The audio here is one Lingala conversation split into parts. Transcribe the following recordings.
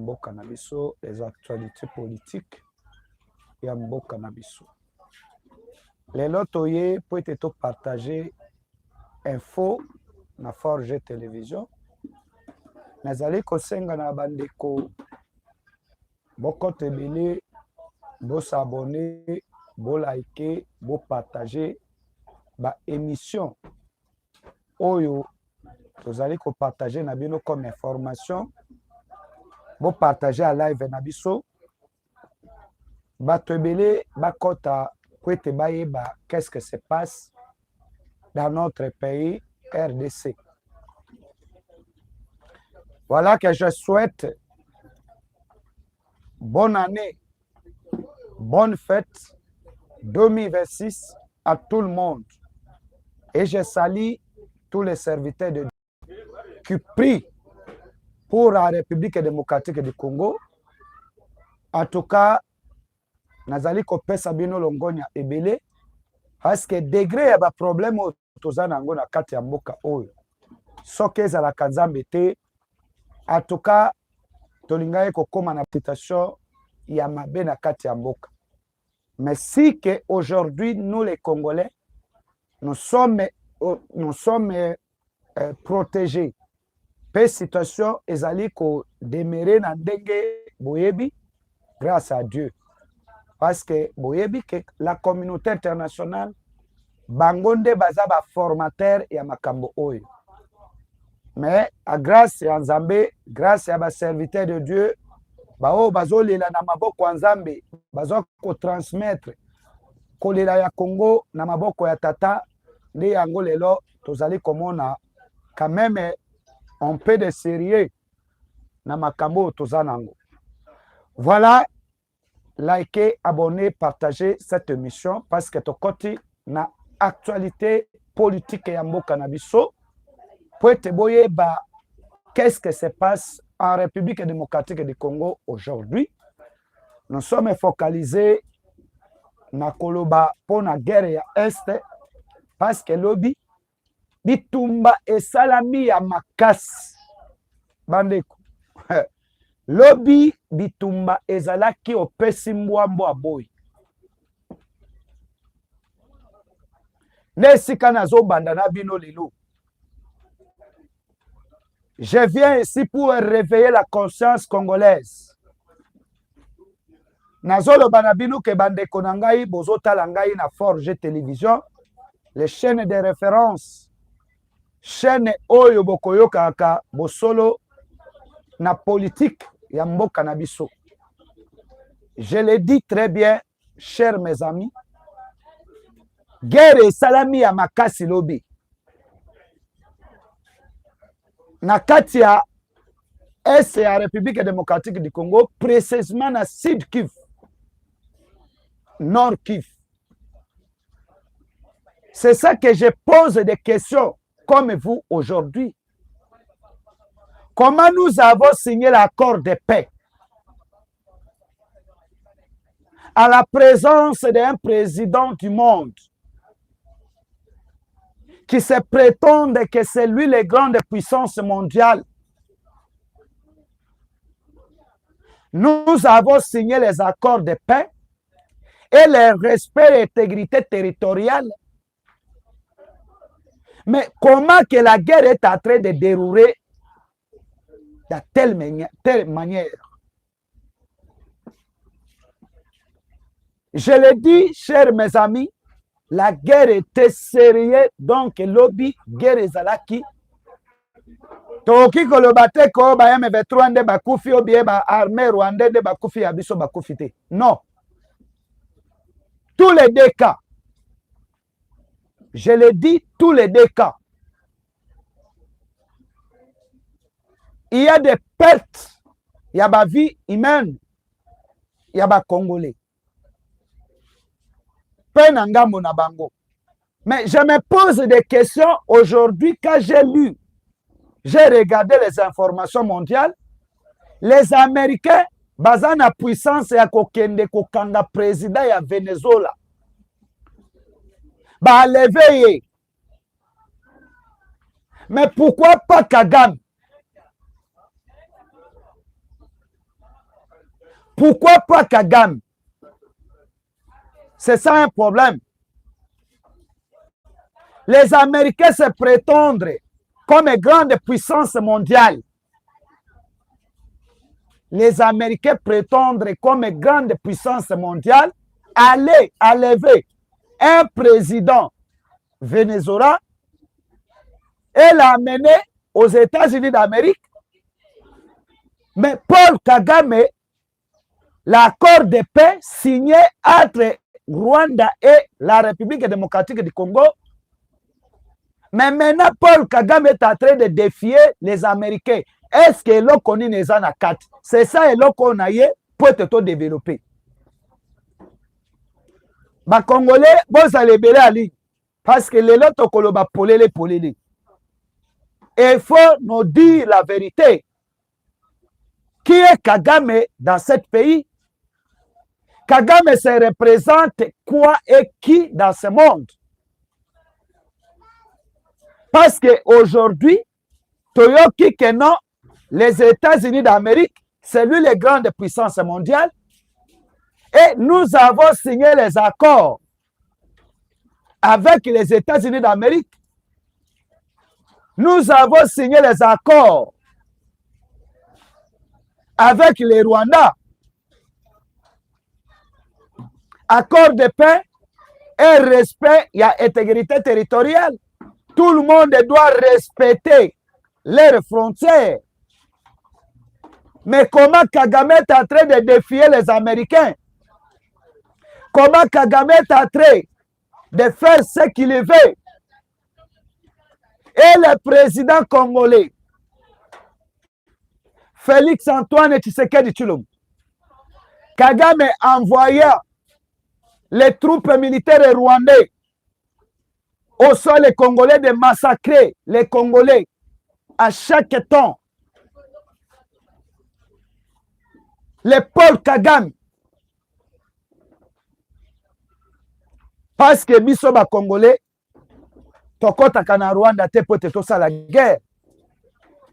mboka na biso, les actualités politiques ya mboka na biso. Lelo toye po ete to partager info na Forge Télévision. Nazali kosenga na bandeko bokote ebele, bo s'abonner, bo liker, bo partager ba émission oyo tozali ko partager na bino comme information, bo partager à live na biso, bato ebele bakota po ete bayeba qu'est-ce que se passe dans notre pays RDC. Voilà que je souhaite bonne année, bonne fête 2026 à tout le monde. Et je salue tous les serviteurs de Dieu qui prient pour la République démocratique du Congo. En tout cas, nazali kopesa bino longonya ebele parce que degré ya ba problème tozana ngo na kati ya mboka oyo soki ezalaka nzambe te. En tout cas, tolingai kokoma na situation ya mabe na kati ya mboka. Mais si que aujourd'hui nous les Congolais nous sommes protégés, pe situation ezali ko demeurer na ndenge boyebi grâce à Dieu. Parce que boyebi que la communauté internationale bangonde baza ba formateur ya makambo oyo. Mais à grâce ya Nzambe, grâce ya ba serviteur de Dieu, bao bazolela na maboko ya Nzambe, bazo ko transmettre kolela ya Congo na maboko ya tata, nde yango lelo tozali komona quand même un peu de sérieux na makambo tozanango. Voilà, likez, abonnez, partagez cette émission parce que tokoti na actualité politique ya mboka na biso. Qu'est-ce qui se passe en République démocratique du Congo aujourd'hui? Nous sommes focalisés na koloba pour la guerre ya Est parce que lobby bitumba esalami ya makasi bandeko. Lobby bitumba ezalaki opesi mbwambo aboyi. Nesika nazo banda na bino lelo. Je viens ici pour réveiller la conscience congolaise. Nazolo banabinu ke bandeko na ngai bozotala ngai na Forge Télévision, les chaînes de référence, chaîne oyo bokoyoka kaka bosolo na politique ya mboka na biso. Je le dis très bien, chers mes amis, guerre salami ya makasi lobi. Na kati ya Est ya République démocratique du Congo, précisément na Sud Kivu, Nord Kivu. C'est ça que je pose des questions comme vous aujourd'hui. Comment nous avons signé l'accord de paix à la présence d'un président du monde qui se prétendent que c'est lui les grandes puissances mondiales. Nous avons signé les accords de paix et le respect et l'intégrité territoriale. Mais comment que la guerre est en train de dérouler de telle manière? Je le dis, chers mes amis, la guerre était sérieuse, donc lobby guerre ezalaki. Toki kolobate ko ba M23 nde bakufi obie ba armée rwandais nde bakufi ya biso bakufi te. Non. Tous les deux cas. Je le dis, tous les deux cas. Il y a des pertes. Il y a ma vie humaine. Il y a ma Congolais. Mais je me pose des questions aujourd'hui quand j'ai lu, j'ai regardé les informations mondiales. Les Américains, basant la puissance ya kokende kokanga président ya Venezuela, ba lever. Mais pourquoi pas Kagame? Pourquoi pas Kagame? C'est ça un problème. Les Américains se prétendent comme grande puissance mondiale. Les Américains prétendent comme grande puissance mondiale aller enlever un président vénézuélien et l'amener aux États-Unis d'Amérique. Mais Paul Kagame, l'accord de paix signé entre Rwanda et la République démocratique du Congo, mais maintenant Paul Kagame est en train de défier les Américains. Est-ce que l'on connaît les anakat? C'est ça et l'on connaît pour être développé. Les Congolais, vous allez bien aller parce que les autres Congolais polélé. Il faut nous dire la vérité. Qui est Kagame dans ce pays? Kagame se représente quoi et qui dans ce monde? Parce qu'aujourd'hui, Toyoki Keno, les États-Unis d'Amérique, c'est lui les grandes puissances mondiales. Et nous avons signé les accords avec les États-Unis d'Amérique. Nous avons signé les accords avec les Rwandais. Accord de paix et respect, il y a intégrité territoriale. Tout le monde doit respecter leurs frontières. Mais comment Kagame est en train de défier les Américains? Comment Kagame est en train de faire ce qu'il veut? Et le président congolais, Félix Antoine Tshisekedi Tshilombo, Kagame envoya les troupes militaires rwandais au sol les Congolais de massacrer les Congolais à chaque temps. Le Paul Kagame, parce que biso ba Congolais, tokotaka na Rwanda te pote tosa la guerre.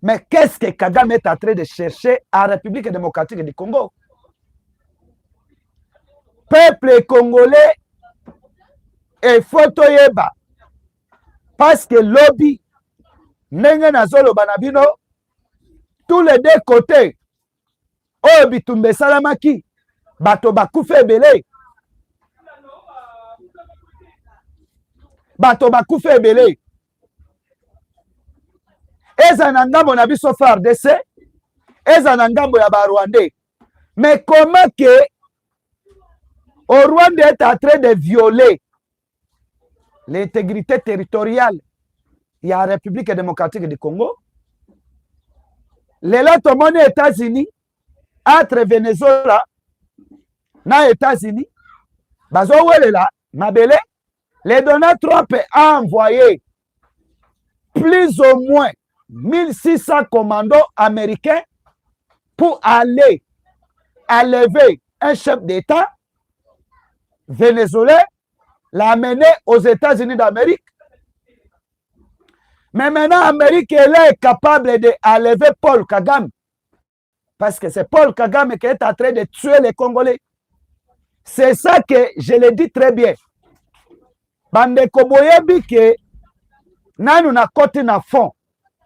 Mais qu'est-ce que Kagame est en train de chercher à la République démocratique du Congo? Peuple congolais et Fotoyeba. Parce que lobby, ndenge nazolo banabino, tous les deux côtés, oyo bitumbe salamaki, bato bakufe ebele. Bato bakufe ebele. Eza na ngambo na biso FARDC, eza na ngambo ya ba Rwandais. Mais comment que au Rwanda est en train de violer l'intégrité territoriale de la République démocratique du Congo? Les lots aux États-Unis, entre Venezuela et États-Unis, les Donald Trump a envoyé plus ou moins 1600 commandos américains pour aller enlever un chef d'État vénézuélien, l'amener aux États-Unis d'Amérique. Mais maintenant, l'Amérique est capable d'enlever Paul Kagame. Parce que c'est Paul Kagame qui est en train de tuer les Congolais. C'est ça que je le dis très bien. Bandeko boyebi ke nanu na kote na fond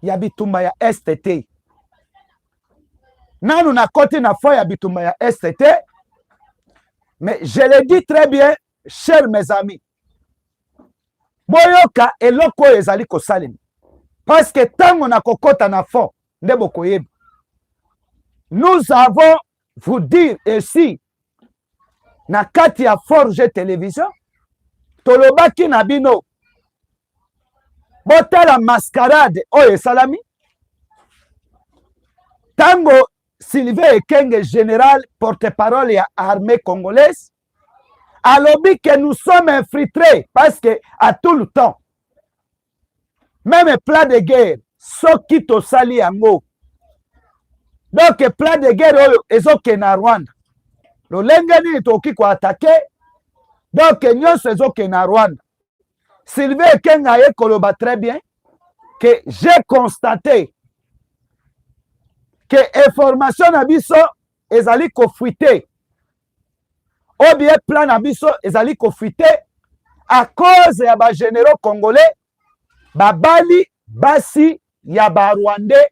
ya bitumba ya STT. Nanu na kote na fond ya bitumba ya STT. Mais je le dis très bien, chers mes amis. Boyoka eloko ezali kosalemi. Parce que tango na kokota na fond nde bokoyebi. Nous avons vous dire ici na kati ya Forge Télévision tolobaki na bino botala mascarade oyo esalami tango Sylvain Ekenge, général porte-parole ya armée congolaise, alobi que nous sommes infiltrés parce que à tout le temps même plan de guerre soki tosali yango donc plan de guerre oyo ezoke na Rwanda lolenge nini toki ko attaquer donc nyonso ezoke na Rwanda. Sylvain Ekenge aye koloba très bien que j'ai constaté que information na biso ezali kofuite ou bien plan na biso ezali kofite à cause ya ba généraux congolais babali basi ya ba rwandais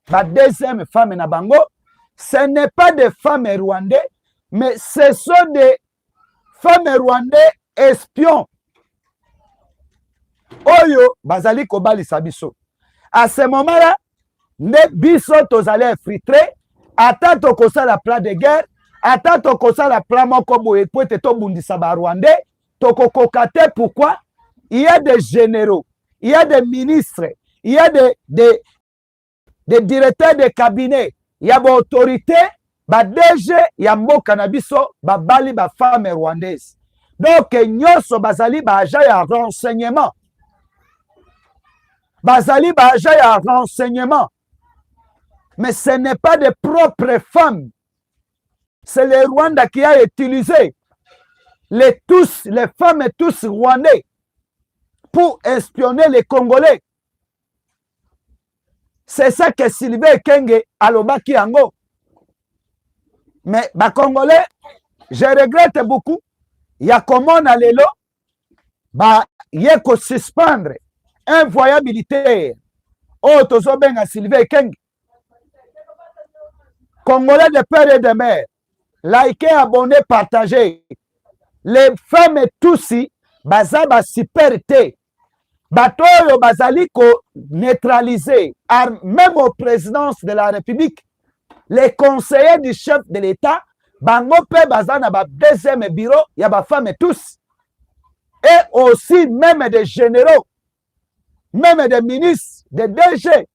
ba deuxième femme na bango. Ce n'est pas des femmes rwandais, mais ce sont des femmes rwandais espions. Oyo bazali kobalisa biso. À ce moment-là, ne biso tozali infiltré, ata tokosala plan de guerre, ata tokosala plan moko boye po ete tobundisa ba rwandais, tokokoka te. Pourquoi? Il y a des généraux, il y a des ministres, il y a des directeurs de cabinet, il y a des autorités, ba DG ya mboka na biso babali ba femme rwandaise. Donc nyonso bazali ba agent ya renseignement. Bazali ba agent ya renseignement. Mais ce n'est pas des propres femmes. C'est le Rwanda qui a utilisé les femmes tous rwandais pour espionner les Congolais. C'est ça que Sylvain Ekenge alobaki yango. Mais les Congolais, je regrette beaucoup. Il y a comment on a lelo, il y a qu'on suspendre un voyage militaire. Oh, tozo benga Sylvain Ekenge. Congolais de père et de mère, likez, abonnez, partagez. Les femmes tous, baza ba superté. Batoyo bazali ko neutraliser, même aux présidences de la République, les conseillers du chef de l'État, bango pe bazana ba deuxième bureau, ya ba femmes tous. Et aussi même des généraux, même des ministres, des DG.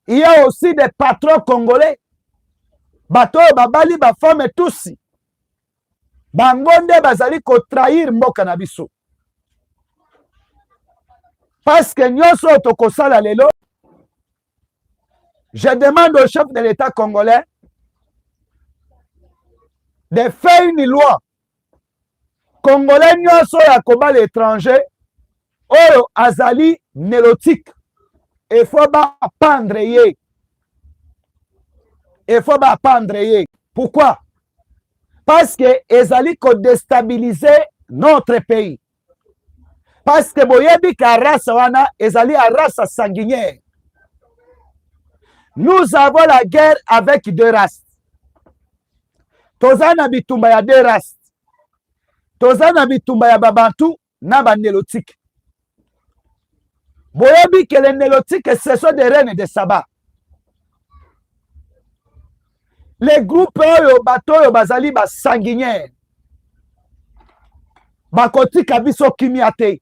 Il y a aussi des patrons congolais. Batoyo babali ba femmes tous. Bangonde bazali ko trahir mboka na biso. Parce que nyonso tokosala lelo, je demande au chef de l'État congolais de faire une loi. Congolais nyonso ya koba l'étranger, oyo azali nélotique. Il faut pas pendre ye. Il faut pas pendre ye. Pourquoi? Parce que ezali ko déstabiliser notre pays. Parce que boyebi ka race wana ezali a race sanguinière. Nous avons la guerre avec deux races. Tozana bitumba ya deux races. Tozana bitumba ya babantu na ba nélotique. Boyebi que les nélotiques ce sont des reines de Saba. Les groupes oyo batoyo bazali ba sanguinière. Bakotika biso kimiate.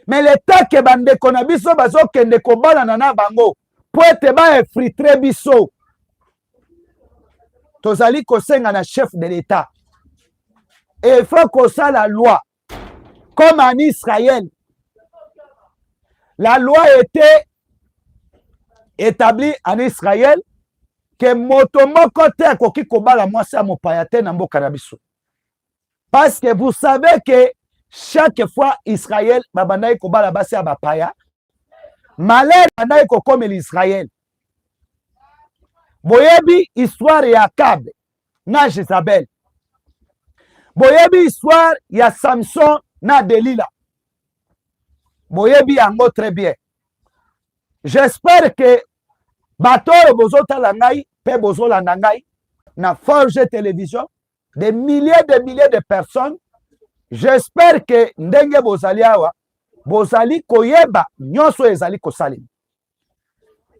Mais l'état que bande kona biso bazo kende kobala na bango po ete ba infiltrer biso. Tozali kosenga na chef de l'État. Et il faut qu'on sa la loi. Comme en Israël. La loi était établie en Israël que motomoko te koki kobala mwasi mopaya te na mboka na biso. Parce que vous savez que chaque fois Israël babandai kobala basi abapaya, malheur bandai kokome l'Israël. Boyebi histoire ya Akab na Jezabel. Boyebi histoire ya Samson na Delila. Boyebi yango très bien. J'espère que batoro bozotala ngai pe bozolanda ngai na Forge Télévision, des milliers de personnes. J'espère que ndenge bozali awa bozali koyeba nyonso ezali kosalema.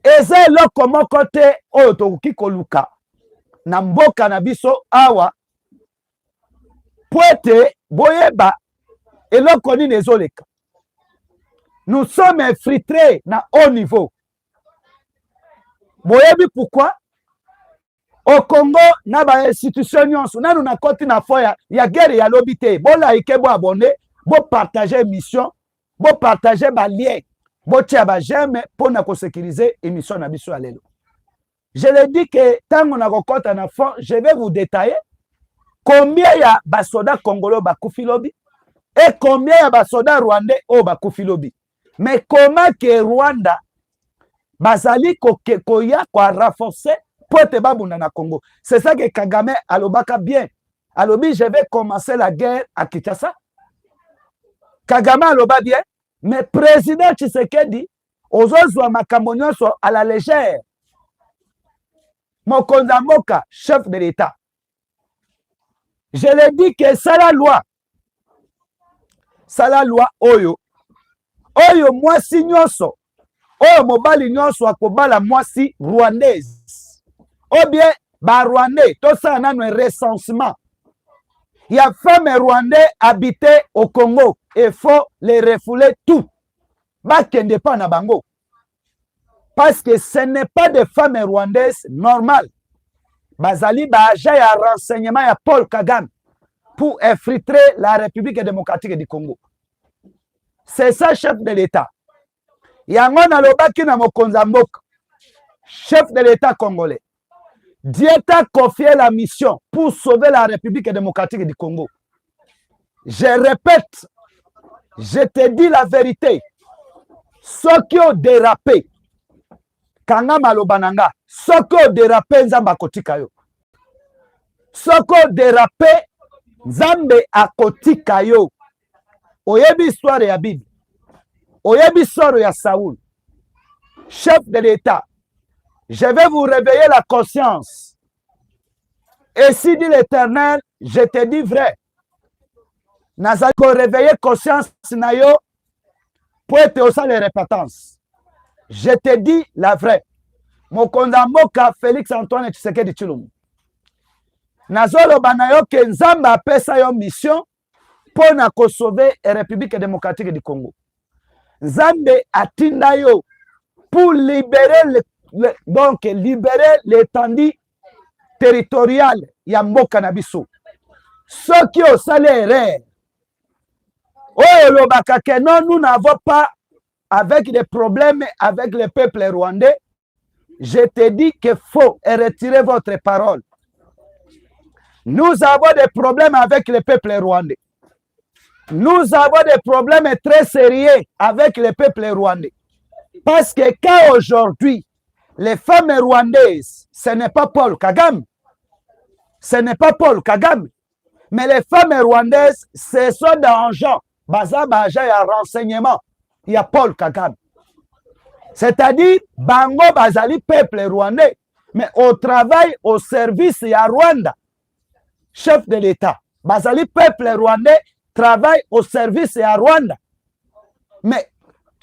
Eza eloko moko te oyo tokoki koluka na mboka na biso awa po ete boyeba eloko nini ezoleka. Nous sommes infiltrés na haut niveau. Boyebi pourquoi? Au Congo, na ba institution nyonso, nanu na koti na foya ya guerre ya lobité. Bo like, bo abonné, bo partager émission, bo partager ba lien, bo tia ba j'aime pour na ko sécuriser émission na biso alelo. Je le dis que tango na kokota na fond, je vais vous détailler combien ya ba soda congolais ba kufilobi et combien ya ba soda rwandais o ba kufilobi. Mais comment que Rwanda bazali koya kwa renforcer pour te babunda na Congo. C'est ça que Kagame alobaka bien. alobi je vais commencer la guerre à Kinshasa. Kagame aloba bien, mais président Tshisekedi ozozwa makambo nyonso à la légère. Mokonzi ya mboka, chef de l'État. Je l'ai dit que c'est la loi. C'est la loi oyo. Oyo mwasi nyonso. Oyo mobali nyonso akobala mwasi rwandaise. Ou bien ba rwandais, tout ça nano un recensement. Il y a femmes rwandais habitées au Congo. Il faut les refouler tout. Bakende pa na bango. Parce que ce n'est pas des femmes rwandaises normales. Bazali ba agent ya renseignement ya Paul Kagame pour infiltrer la République démocratique du Congo. C'est ça, chef de l'État. Yango na lobaki na mokonzi ya mboka, chef de l'État congolais. Dieu t'a confié la mission pour sauver la République démocratique du Congo. Je répète, je te dis la vérité. Ceux qui ont dérapé, Kanga Malobananga, ceux qui ont dérapé, Nzamba Kotika yo. Ceux qui ont dérapé, Nzambe Akotika yo. Oyebi histoire ya Bible. Oyebi histoire ya Saoul. Chef de l'État. Je vais vous réveiller la conscience. Et si dit l'Éternel, je te dis vrai. Nazali ko réveiller conscience na yo pour être au sein de répétence. Je te dis la vraie. Mokonzi ya mboka Félix Antoine Tshisekedi Tshilombo. Nazoloba na yo ke Nzambe apesa yo mission pour na ko sauver la République démocratique du Congo. Nzambe atinda yo pour libérer donc libérer l'étendue territoriale ya mboka na biso. Ceux qui ont salaire, oh lobaka que non, nous n'avons pas avec des problèmes avec le peuple rwandais. Je te dis qu'il faut retirer votre parole. Nous avons des problèmes avec le peuple rwandais. Nous avons des problèmes très sérieux avec le peuple rwandais. Parce que quand aujourd'hui, les femmes rwandaises, ce n'est pas Paul Kagame. Ce n'est pas Paul Kagame. Mais les femmes rwandaises, ce sont des gens. Baza baja ya renseignement. Il y a Paul Kagame. C'est-à-dire, Bango Bazali, peuple rwandais. Mais au travail, au service, il y a Rwanda. Chef de l'État. Bazali, peuple rwandais, travaille au service, il y a Rwanda. Mais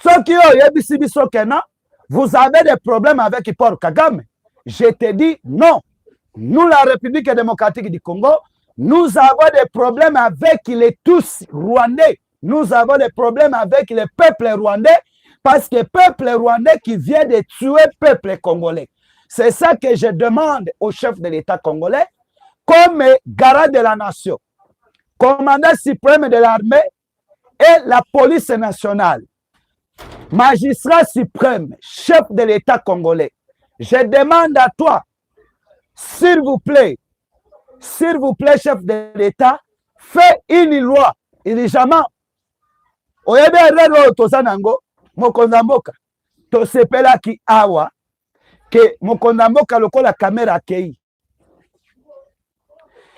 ceux qui ont yebisi biso kenan, vous avez des problèmes avec Paul Kagame. Je te dis non. Nous, la République démocratique du Congo, nous avons des problèmes avec les tous rwandais. Nous avons des problèmes avec le peuple rwandais parce que le peuple rwandais qui vient de tuer le peuple congolais. C'est ça que je demande au chef de l'État congolais comme garant de la nation, commandant suprême de l'armée et la police nationale. Magistrat suprême, chef de l'État congolais, je demande à toi, s'il vous plaît, chef de l'État, fais une loi, urgemment. Oyebe rero tozanango, mokonzi ya mboka, tosepelaki awa, ke mokonzi ya mboka lokola kamera akei.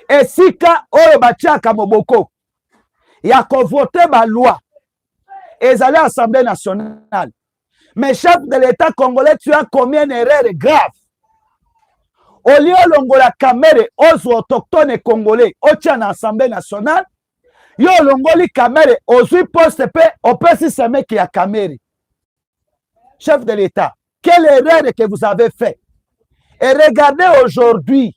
Esika oyo batiaka moboko, ya kovote ba loi, ezali Assemblée nationale. Mais chef de l'État congolais, tu as commis une erreur grave. Au lieu longola kamere aux autochtones congolais, au tient l'Assemblée nationale, yo longoli kamere aux poste pe opesi seme qui a kamere. Chef de l'État, quelle erreur que vous avez fait? Et regardez aujourd'hui,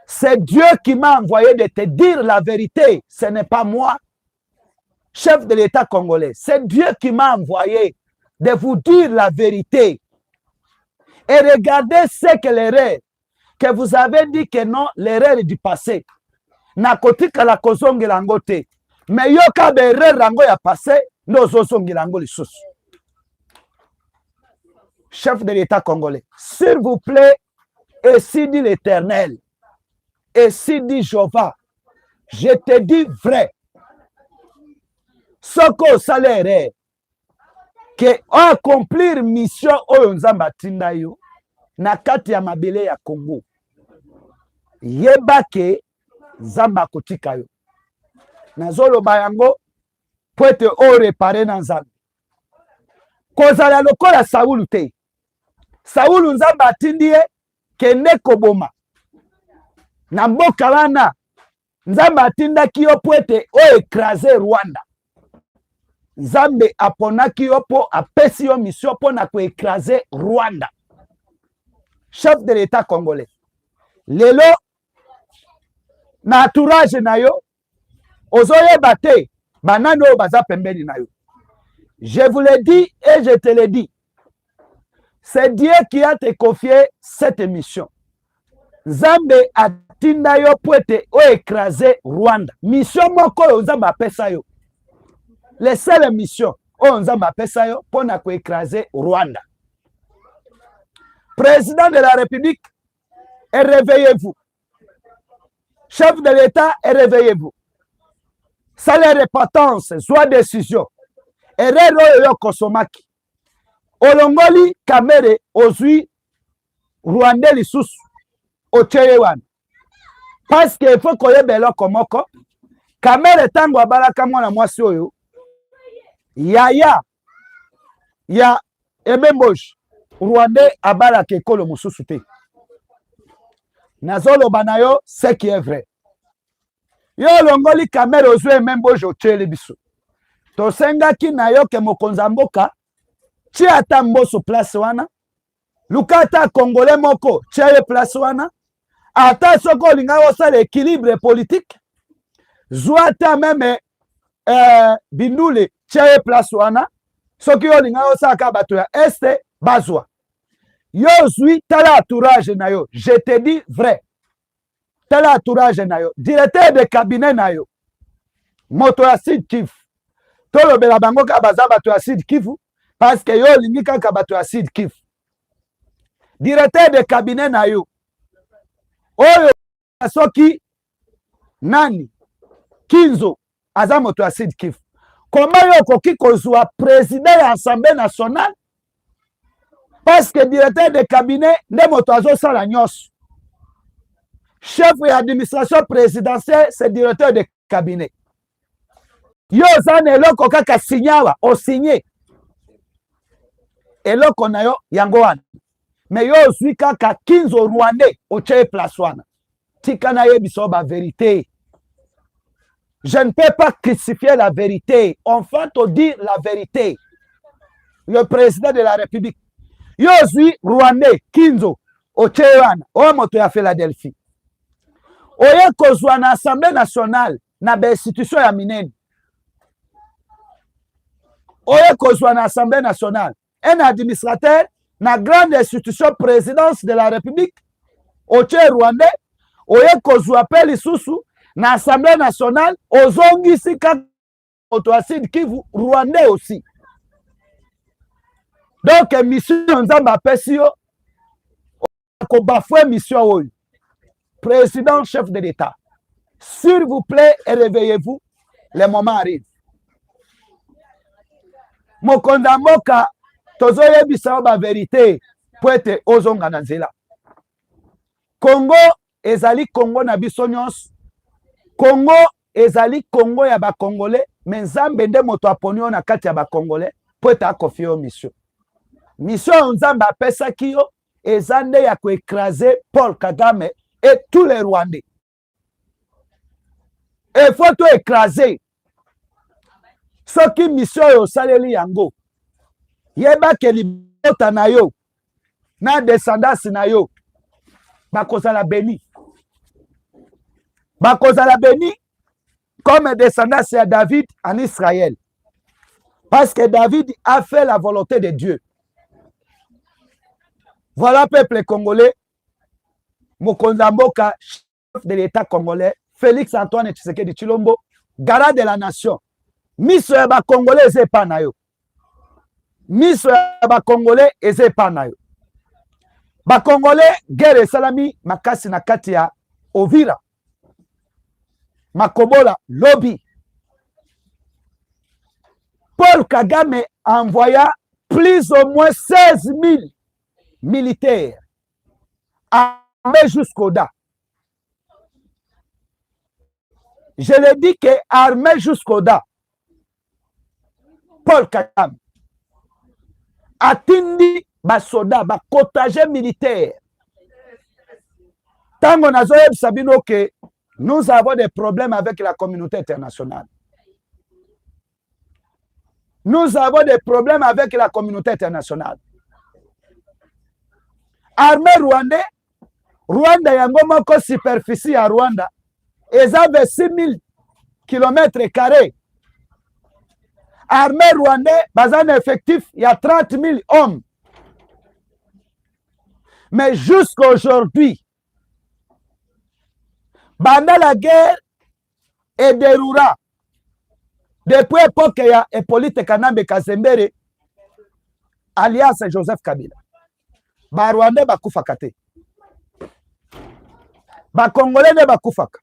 c'est Dieu qui m'a envoyé de te dire la vérité, ce n'est pas moi. Chef de l'État congolais, c'est Dieu qui m'a envoyé de vous dire la vérité. Et regardez ce que l'erreur que vous avez dit que non, l'erreur du passé. Nakotika la kozongi langote. Mais yo ka erreur rango ya passé, no zozongi lango lisusu. Chef de l'État congolais, s'il vous plaît, et si dit l'Éternel, et si dit Jéhovah, je te dis vrai. Soko salaire que accomplir mission oyo nzamba tinda yo na kati ya mabele ya Congo. Yeba ke nzambe akotika yo. Nazoloba yango po ete orepare na nzambe. Kozala lokola Saulu te. Saulu nzambe atindi ye kende koboma. Na mboka wana nzambe atindaki yo po ete oekrase Rwanda. Nzambe aponaki yo po apesi yo mission po na koekrase Rwanda. Chef de l'État congolais. Lelo na entourage na yo ozoyeba te banani oyo baza pembeni na yo. Je vous le dis et je te le dis. C'est Dieu qui a te confié cette mission. Nzambe atinda yo po ete oekrase Rwanda. Mission moko oyo nzambe apesa yo. Les seules missions oyo nzambe apesa yo po na koekrase Rwanda. Président de la République, réveillez-vous. Chef de l'État, réveillez-vous. Salaire repentance, soit décision. Erero yo kosomaki. Olongoli kamere ozui Rwanda lisusu. Ocheye wana. Parce que il faut koyeba eloko moko. Kamere tango abalaka mwana mwasi oyo. Ya Ebemboji. Rwanda abalaka ekolo mosusu te. Nazoloba na yo ce qui est vrai. Yo longoli kamere ozwi Ebemboji ochele biso. Tosengaki na yo ke mokonza mboka tia ata mboso place wana. Luka ata Congolais moko tia ye place wana. Ata soko olinga osala équilibre politique. Zwa ata meme bindule tia ye place wana. Soki olinga osaka bato ya este bazwa. Yo zui tala entourage na yo. Je te dis vrai. Tala entourage na yo. Directeur de cabinet na yo. Moto ya Sud Kivu. Tolobela bango ka baza bato ya Sud Kivu. Parce que yo lingi kaka bato ya Sud Kivu. Directeur de cabinet na yo. Oyo soki nani Kinzo aza moto ya Sud Kivu. Comment yo koki kozwa président ya Assemblée nationale? Parce que directeur de cabinet nde moto azosala nyonso. Chef ya administration présidentielle c'est directeur de cabinet. Yo zana eloko kaka signawa o signé. Eloko na yo yango wana. Mais yo zui kaka Kinzo Rwandais o tche place wana. Tika na ye biso ba vérité. Je ne peux pas crucifier la vérité. Enfin, te dire la vérité. Le président de la République. Yo zui Rwandais Kinzo o tche wana. O moto ya Philadelphie. Oye kozwa na Assemblée nationale na ba institution ya minene. Oye kozwa na Assemblée nationale un administrateur na grande institution présidence de la République oche Rwandais. Oye kozwa pe lisusu na Assemblée nationale ozongisi kaka moto ya Sud Kivu Rwandais aussi. Donc mission nzambe apesi yo ko bafoué mission oyo. Président, chef de l'État, s'il vous plaît, réveillez-vous, le moment arrive. Mokonda mboka tozoye bisa ba vérité po ete ozonga na nzela. Congo ezali Congo na biso nyonso. Congo ezali Congo ya ba Congolais, mais nzambe nde moto aponi yo na kati ya ba Congolais po ete akofi yo mission. Mission nzambe apesaki yo eza nde ya koekraser Paul Kagame et tous les Rwandais. Il faut tout écraser. Ce qui mission yo saleli yango. Yeba ke libota na yo. Na descendance na yo. Bakozala béni. Bakozala béni comme descendance à David en Israël. Parce que David a fait la volonté de Dieu. Voilà peuple congolais. Mokonza mboka, chef de l'État congolais, Félix Antoine Tshisekedi Tshilombo, garant de la nation. Miso ya ba Congolais ezepa na yo. Miso ya ba Congolais ezepa na yo. Ba Congolais guerre salami makasi na kati ya Ovira. Makobola lobby. Paul Kagame envoya plus ou moins 16 000 militaires armés jusqu'au-delà. Je l'ai dit que armé jusqu'au da. Paul Kagame atindi basoda bakotage militaire. Tango nazoyeb sabino que nous avons des problèmes avec la communauté internationale. Nous avons des problèmes avec la communauté internationale. Armée rwandais, Rwanda yango moko superficie à Rwanda, ils avaient 6000 km². Armée rwandais, bazan effectif, il y a 30 000 hommes. Mais jusqu'à aujourd'hui, pendant la guerre et déroula, depuis l'époque, il y a Hippolyte Kanambe Kazembere, alias Joseph Kabila. Ba Rwandais bakufaka te. Ba Congolais ne bakufaka.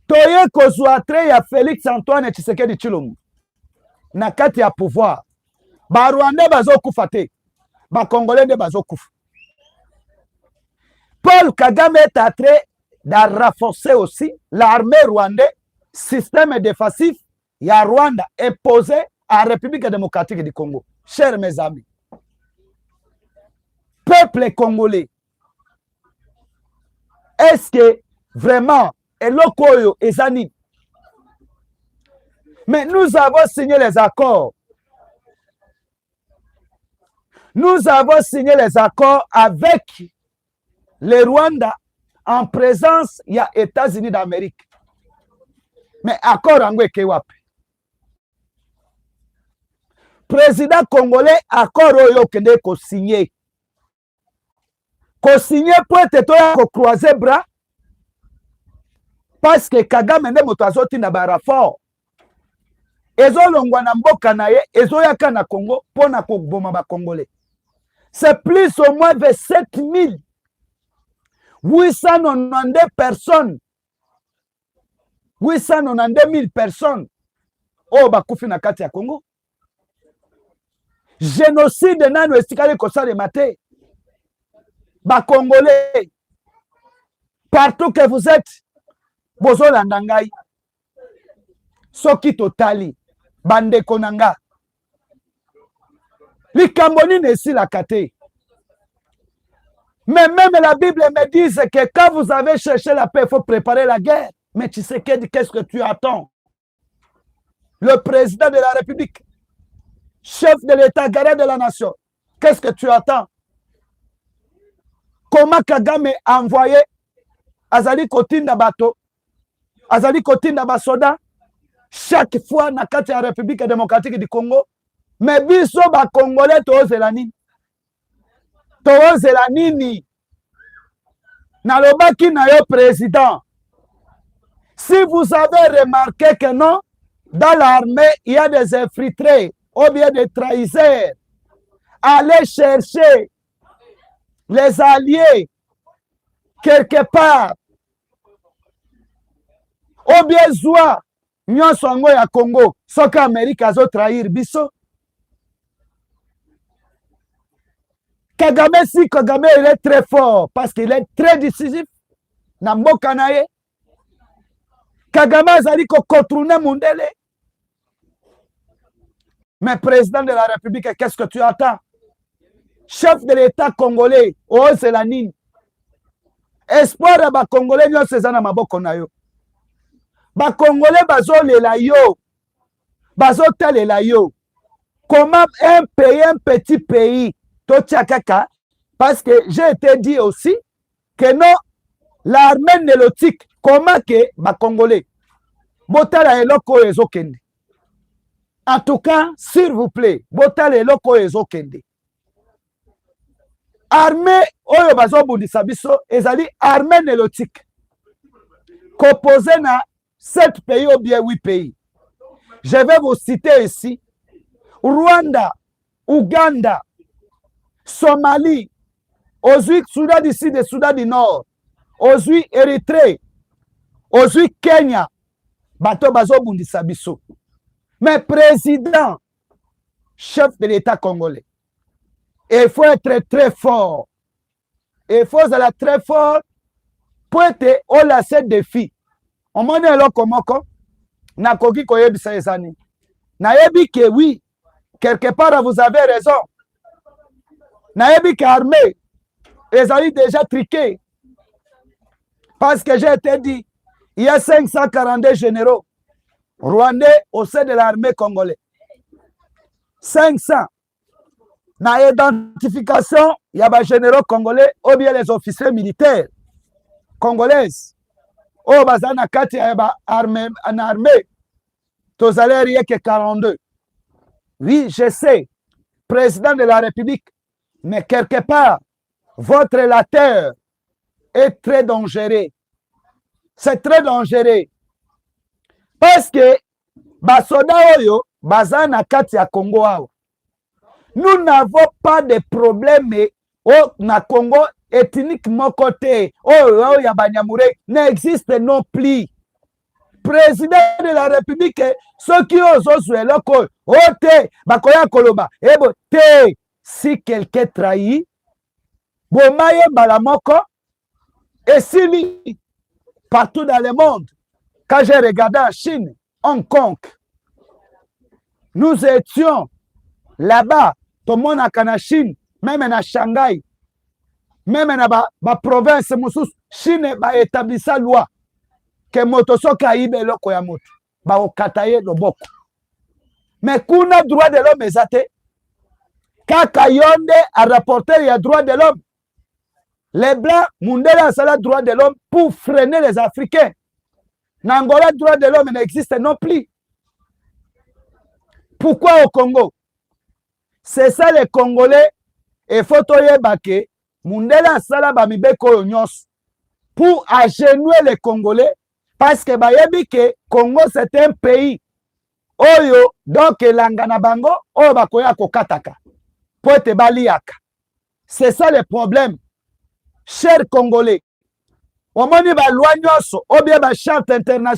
Toye kozwa tre ya Félix Antoine Tshisekedi Tshilombo. Na kati ya pouvoir. Ba Rwandais bazokufa te. Ba Congolais ne bazokufa. Paul Kagame est en train de renforcer aussi l'armée rwandaise, système défensif, il y a Rwanda imposé à la République démocratique du Congo. Chers mes amis, peuple congolais, est-ce que vraiment, Elokoyo et Zani, mais nous avons signé les accords. Nous avons signé les accords avec le Rwanda en présence, il y a États-Unis d'Amérique. Mais accord en Wapi. Président congolais, accord oyo kende ko signé. Ko signé pour être croiser bras. Parce que Kagame ne moto azoti na barafort. Ezo longwa na mboka na ye, ezo yaka na Congo pona ko boma ba congolais. C'est plus ou moins de 7 892 personnes. 892 000 personnes. Oh, bakufi na kati ya Congo. Génocide nano estikali kosale mate. Ba Congolais. Partout que vous êtes. Bozo landangai. Soki totali. Bande konanga. Likamboni nesi la kate. Mais même la Bible me dit que quand vous avez cherché la paix, il faut préparer la guerre. Mais tu sais qu'est-ce que tu attends? Le président de la République, chef de l'État, garant de la nation, qu'est-ce que tu attends? Comment Kagame a envoyé Azali Kotinda Bato, Azali Kotinda Basoda, chaque fois dans la République démocratique du Congo, mais biso ba Congolais tozela nini? Tozela nini? Nalobaki na yo président. Si vous avez remarqué que non, dans l'armée, il y a des infiltrés ou bien des trahisseurs. Allez chercher les alliés quelque part. Ou bien zoa, nyonso yango ya Congo, soki Amérique azo trahir biso. Kagame, si Kagame, il est très fort parce qu'il est très décisif. Namboka na ye. Kagame azali ko contourner Mundele. Mais président de la République, qu'est-ce que tu attends? Chef de l'État congolais, oh c'est la nine. Espoir de ba Congolais, nyo sezana maboko na yo. Ba Congolais bazo lela yo. Bazo telela yo. Comment un pays, un petit pays, Totiakaka, parce que j'ai été dit aussi que non, l'armée nélotique, comment que ba Congolais, botala eloko ezokende. En tout cas, s'il vous plaît, botala eloko ezokende. Armée oyo bazo bundisa biso ezali armée nélotique. Composée na 7 pays ou bien 8 pays. Je vais vous citer ici Rwanda, Ouganda, Somalie, aujourd'hui Soudan du Sud et Soudan du Nord, aujourd'hui Érythrée, aujourd'hui Kenya, bato bazo bundisa biso. Mais président, chef de l'État congolais, il faut être très fort. Il faut être très fort pour être au lacet défi. omoni eloko moko nakoki koyebisa ezani nayebi que oui quelque part vous avez raison nayebi que armée ezali déjà triqué parce que j'ai été dit il y a 542 généraux rwandais au sein de l'armée congolaise 500 na identification ya ba généraux congolais ou bien les officiers militaires congolaises oyo baza na kati ya ba armée na armée tozali rien que 42. Oui, je sais, président de la République, mais quelque part, votre lateur est très dangereux. C'est très dangereux. Parce que, basoda oyo, baza na kati ya Congo awa. Nous n'avons pas de problème au na Congo ethniquement côté. Oh, ya Banyamure n'existe non plus. Président de la République, ceux qui osent sur le col, ote, bakoya koloba, ebo te, si quelqu'un trahit, bomaye balamoko, et si partout dans le monde, quand j'ai regardé en Chine, Hong Kong, nous étions là-bas, tout le monde en Chine, même en Shanghai, même dans la province, Chine a établi sa loi. Que moto soka ibe eloko ya moto ba okata ye loboko mais kuna droit de l'homme ezate kaka yonde a rapporter ya droit de l'homme les blancs mundele asala droit de l'homme pour freiner les africains n'Angola droit de l'homme n'existe non plus. Pourquoi au Congo? C'est ça les Congolais et faut toyeba ke mundele asala ba mibeko nyos pour agenouer les Congolais. Parce que bayebi que Congo c'est un pays oyo donc langana bango oyo bakoya kokataka po ete baliaka. C'est ça le problème. Chers Congolais, omoni ba loi nyonso ou bien ba charte internationale